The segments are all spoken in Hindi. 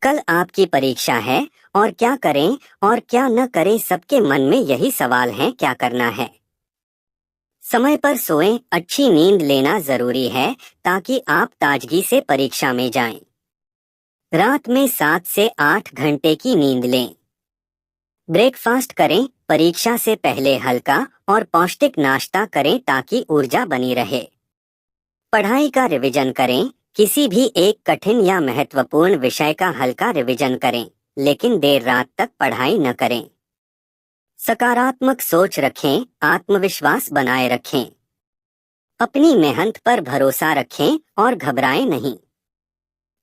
कल आपकी परीक्षा है और क्या करें और क्या न करें, सबके मन में यही सवाल है, क्या करना है। समय पर सोएं, अच्छी नींद लेना जरूरी है ताकि आप ताजगी से परीक्षा में जाएं। रात में 7 से 8 घंटे की नींद लें। ब्रेकफास्ट करें, परीक्षा से पहले हल्का और पौष्टिक नाश्ता करें ताकि ऊर्जा बनी रहे। पढ़ाई का रिवीजन करें, किसी भी एक कठिन या महत्वपूर्ण विषय का हल्का रिवीजन करें, लेकिन देर रात तक पढ़ाई न करें। सकारात्मक सोच रखें, आत्मविश्वास बनाए रखें। अपनी मेहनत पर भरोसा रखें और घबराएं नहीं।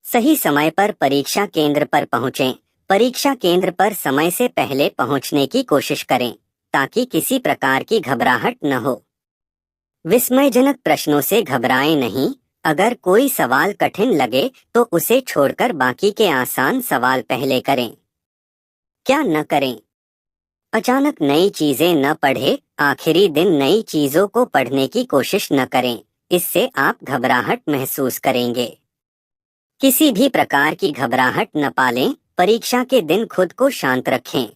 सही समय पर परीक्षा केंद्र पर पहुंचें। परीक्षा केंद्र पर समय से पहले पहुंचने की कोशिश करें ताकि किसी प्रकार की घबराहट न हो। विस्मयजनक प्रश्नों से घबराएं नहीं। अगर कोई सवाल कठिन लगे तो उसे छोड़कर बाकी के आसान सवाल पहले करें। क्या न करें? अचानक नई चीजें न पढ़ें। आखिरी दिन नई चीजों को पढ़ने की कोशिश न करें, इससे आप घबराहट महसूस करेंगे। किसी भी प्रकार की घबराहट न पालें। परीक्षा के दिन खुद को शांत रखें।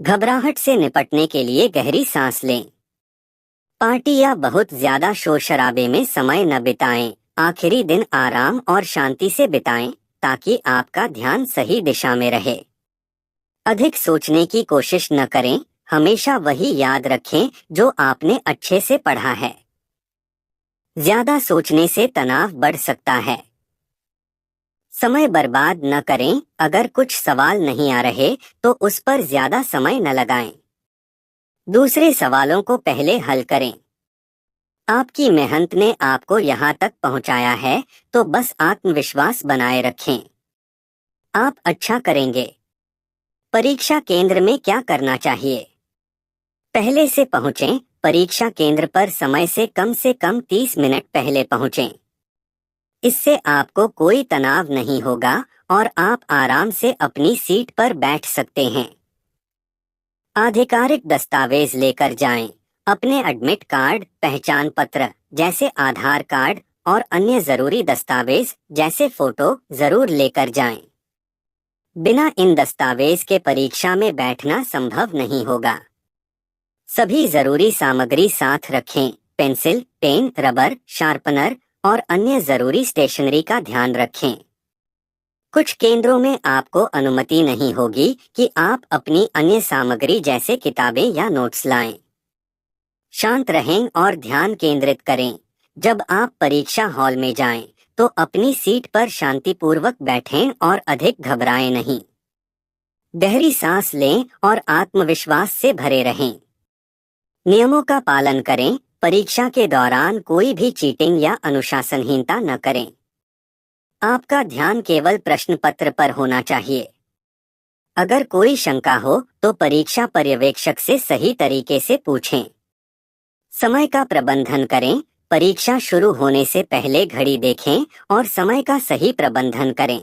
घबराहट से निपटने के लिए गहरी सांस लें। पार्टी या बहुत ज्यादा शोर शराबे में समय न बिताएं। आखिरी दिन आराम और शांति से बिताएं ताकि आपका ध्यान सही दिशा में रहे। अधिक सोचने की कोशिश न करें। हमेशा वही याद रखें जो आपने अच्छे से पढ़ा है। ज्यादा सोचने से तनाव बढ़ सकता है। समय बर्बाद न करें। अगर कुछ सवाल नहीं आ रहे तो उस पर ज्यादा समय न लगाएं। दूसरे सवालों को पहले हल करें। आपकी मेहनत ने आपको यहाँ तक पहुँचाया है, तो बस आत्मविश्वास बनाए रखें। आप अच्छा करेंगे। परीक्षा केंद्र में क्या करना चाहिए? पहले से पहुंचें। परीक्षा केंद्र पर समय से कम 30 मिनट पहले पहुंचें। इससे आपको कोई तनाव नहीं होगा और आप आराम से अपनी सीट पर बैठ सकते हैं। आधिकारिक दस्तावेज लेकर जाएं। अपने एडमिट कार्ड, पहचान पत्र जैसे आधार कार्ड और अन्य जरूरी दस्तावेज जैसे फोटो जरूर लेकर जाएं। बिना इन दस्तावेज के परीक्षा में बैठना संभव नहीं होगा। सभी जरूरी सामग्री साथ रखें। पेंसिल, पेन, रबर, शार्पनर और अन्य जरूरी स्टेशनरी का ध्यान रखें। कुछ केंद्रों में आपको अनुमति नहीं होगी कि आप अपनी अन्य सामग्री जैसे किताबें या नोट्स लाएं। शांत रहें और ध्यान केंद्रित करें। जब आप परीक्षा हॉल में जाएं, तो अपनी सीट पर शांतिपूर्वक बैठें और अधिक घबराएं नहीं। गहरी सांस लें और आत्मविश्वास से भरे रहें। नियमों का पालन करें। परीक्षा के दौरान कोई भी चीटिंग या अनुशासनहीनता न करें। आपका ध्यान केवल प्रश्न पत्र पर होना चाहिए। अगर कोई शंका हो तो परीक्षा पर्यवेक्षक से सही तरीके से पूछें। समय का प्रबंधन करें। परीक्षा शुरू होने से पहले घड़ी देखें और समय का सही प्रबंधन करें।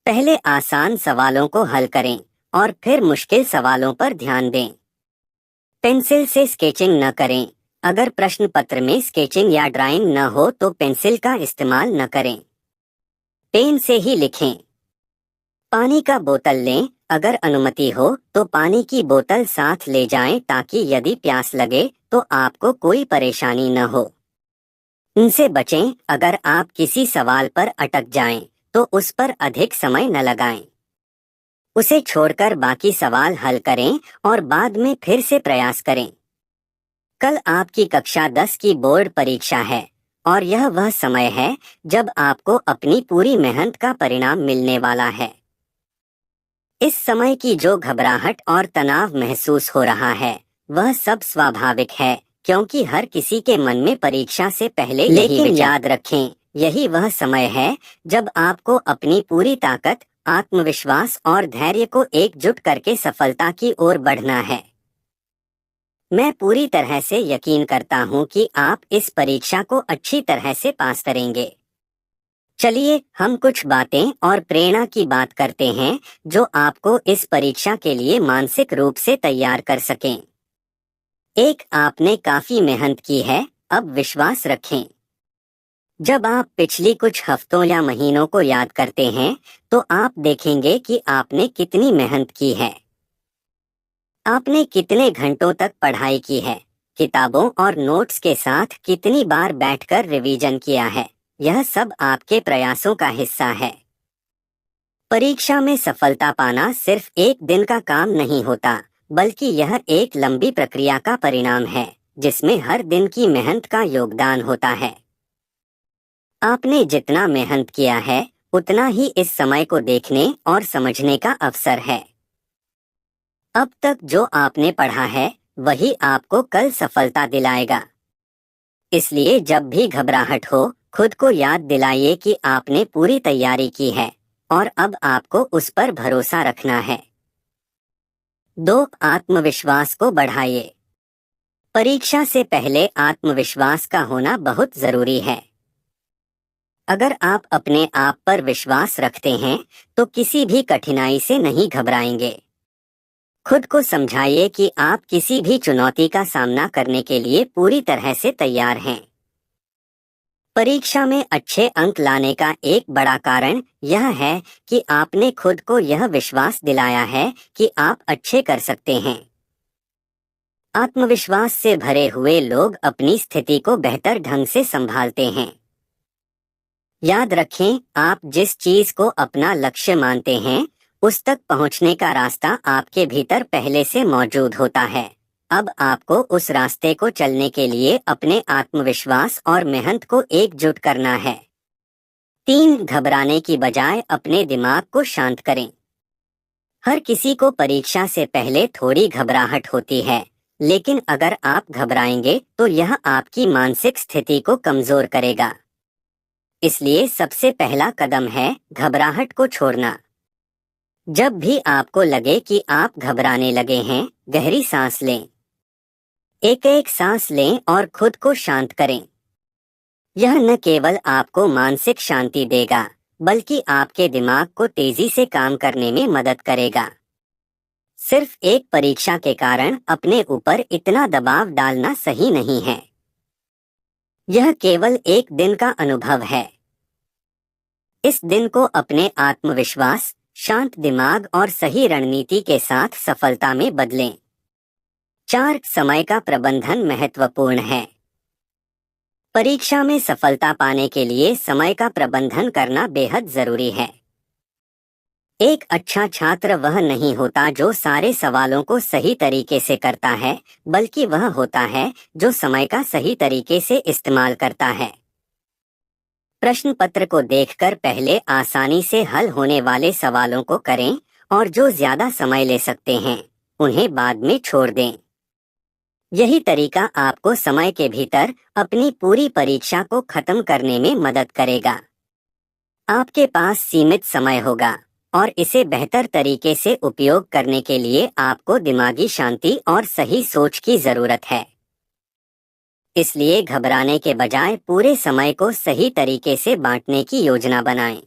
पहले आसान सवालों को हल करें और फिर मुश्किल सवालों पर ध्यान दें। पेंसिल से स्केचिंग न करें। अगर प्रश्न पत्र में स्केचिंग या ड्राइंग न हो तो पेंसिल का इस्तेमाल न करें। पेन से ही लिखें। पानी का बोतल लें। अगर अनुमति हो तो पानी की बोतल साथ ले जाएं ताकि यदि प्यास लगे तो आपको कोई परेशानी न हो। इनसे बचें। अगर आप किसी सवाल पर अटक जाएं तो उस पर अधिक समय न लगाएं। उसे छोड़कर बाकी सवाल हल करें और बाद में फिर से प्रयास करें। कल आपकी कक्षा 10 की बोर्ड परीक्षा है और यह वह समय है जब आपको अपनी पूरी मेहनत का परिणाम मिलने वाला है। इस समय की जो घबराहट और तनाव महसूस हो रहा है, वह सब स्वाभाविक है, क्योंकि हर किसी के मन में परीक्षा से पहले लेकिन याद रखें, यही वह समय है जब आपको अपनी पूरी ताकत, आत्मविश्वास और धैर्य को एकजुट करके सफलता की ओर बढ़ना है। मैं पूरी तरह से यकीन करता हूं कि आप इस परीक्षा को अच्छी तरह से पास करेंगे। चलिए हम कुछ बातें और प्रेरणा की बात करते हैं जो आपको इस परीक्षा के लिए मानसिक रूप से तैयार कर सकें। 1. आपने काफी मेहनत की है, अब विश्वास रखें। जब आप पिछली कुछ हफ्तों या महीनों को याद करते हैं, तो आप देखेंगे कि आपने कितनी मेहनत की है। आपने कितने घंटों तक पढ़ाई की है, किताबों और नोट्स के साथ कितनी बार बैठकर रिवीजन किया है। यह सब आपके प्रयासों का हिस्सा है। परीक्षा में सफलता पाना सिर्फ एक दिन का काम नहीं होता, बल्कि यह एक लंबी प्रक्रिया का परिणाम है, जिसमें हर दिन की मेहनत का योगदान होता है। आपने जितना मेहनत किया है, उतना ही इस समय को देखने और समझने का अवसर है। अब तक जो आपने पढ़ा है, वही आपको कल सफलता दिलाएगा। इसलिए जब भी घबराहट हो, खुद को याद दिलाइए कि आपने पूरी तैयारी की है और अब आपको उस पर भरोसा रखना है। 2. आत्मविश्वास को बढ़ाइए। परीक्षा से पहले आत्मविश्वास का होना बहुत जरूरी है। अगर आप अपने आप पर विश्वास रखते हैं, तो किसी भी कठिनाई से नहीं घबराएंगे। खुद को समझाइए कि आप किसी भी चुनौती का सामना करने के लिए पूरी तरह से तैयार हैं। परीक्षा में अच्छे अंक लाने का एक बड़ा कारण यह है कि आपने खुद को यह विश्वास दिलाया है कि आप अच्छे कर सकते हैं। आत्मविश्वास से भरे हुए लोग अपनी स्थिति को बेहतर ढंग से संभालते हैं। याद रखें, आप जिस चीज को अपना लक्ष्य मानते हैं, उस तक पहुंचने का रास्ता आपके भीतर पहले से मौजूद होता है। अब आपको उस रास्ते को चलने के लिए अपने आत्मविश्वास और मेहनत को एकजुट करना है। 3. घबराने की बजाय अपने दिमाग को शांत करें। हर किसी को परीक्षा से पहले थोड़ी घबराहट होती है, लेकिन अगर आप घबराएंगे तो यह आपकी मानसिक स्थिति को कमजोर करेगा। इसलिए सबसे पहला कदम है घबराहट को छोड़ना। जब भी आपको लगे कि आप घबराने लगे हैं, गहरी सांस लें। एक सांस लें और खुद को शांत करें। यह न केवल आपको मानसिक शांति देगा, बल्कि आपके दिमाग को तेजी से काम करने में मदद करेगा। सिर्फ एक परीक्षा के कारण अपने ऊपर इतना दबाव डालना सही नहीं है। यह केवल एक दिन का अनुभव है। इस दिन को अपने आत्मविश्वास, शांत दिमाग और सही रणनीति के साथ सफलता में बदलें। 4. समय का प्रबंधन महत्वपूर्ण है। परीक्षा में सफलता पाने के लिए समय का प्रबंधन करना बेहद जरूरी है। एक अच्छा छात्र वह नहीं होता जो सारे सवालों को सही तरीके से करता है, बल्कि वह होता है जो समय का सही तरीके से इस्तेमाल करता है। प्रश्न पत्र को देखकर पहले आसानी से हल होने वाले सवालों को करें और जो ज्यादा समय ले सकते हैं, उन्हें बाद में छोड़ दें। यही तरीका आपको समय के भीतर अपनी पूरी परीक्षा को खत्म करने में मदद करेगा। आपके पास सीमित समय होगा और इसे बेहतर तरीके से उपयोग करने के लिए आपको दिमागी शांति और सही सोच की जरूरत है। इसलिए घबराने के बजाय पूरे समय को सही तरीके से बांटने की योजना बनाएं।